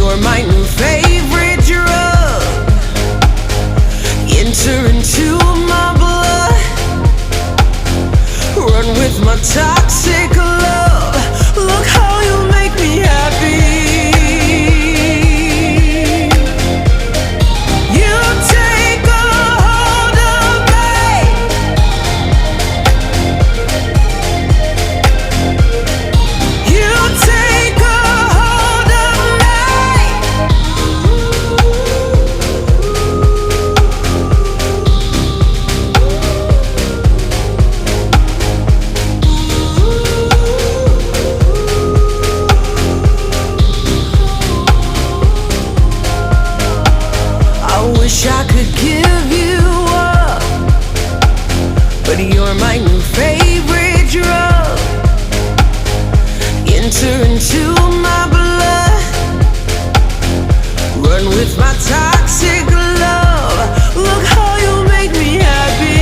you're my new favorite drug. Enter into my blood, run with my toxic love. Look how you make me happy. You take a hold of me. You take a hold of me. I wish I could give you up, but you're my new favorite drug. Enter into my blood, run with my toxic love. Look how you make me happy.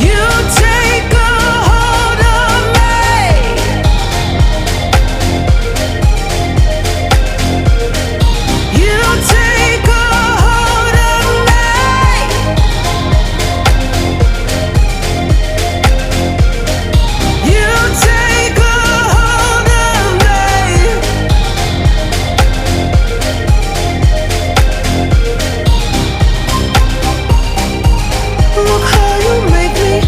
You take a hold of me. You take a hold of me. You take a hold of me. Look how you make me.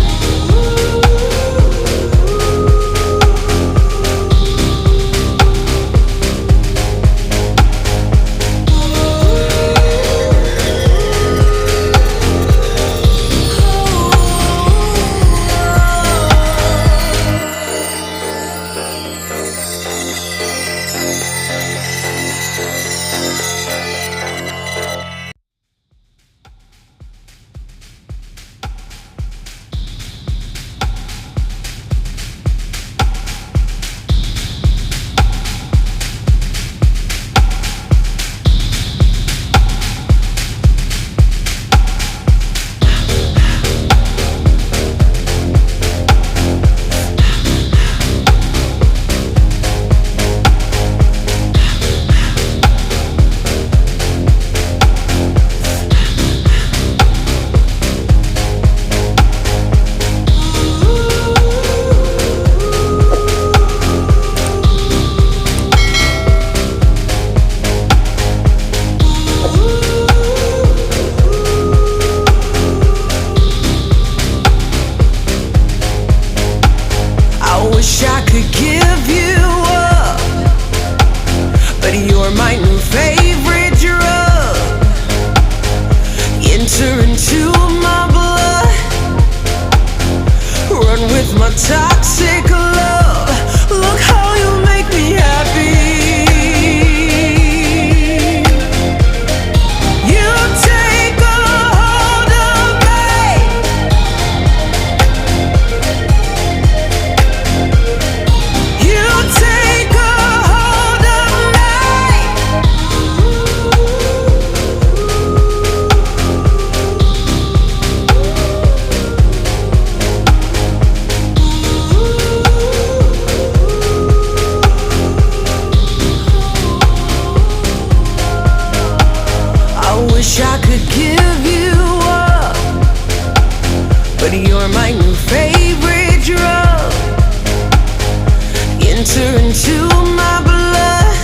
I wish I could give you up, but you're my new favorite drug. Enter into my blood, run with my toxic love. Look how you make me happy. You take a hold of me. You take a hold of me. I wish I could give you up, but you're my new favorite drug. Enter into my blood,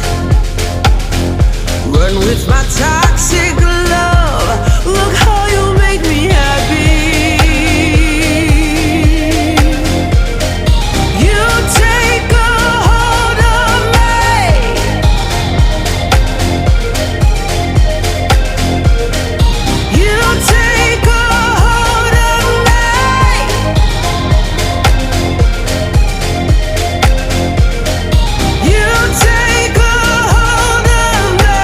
run with my toxic love. Look how you make me happy. You take a hold of me. You take a hold of me. You take a hold of me.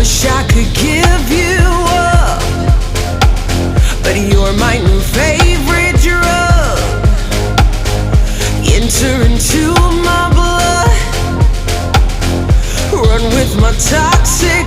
wish I could give you up, but you're my new favorite drug. Enter into my blood, run with my toxic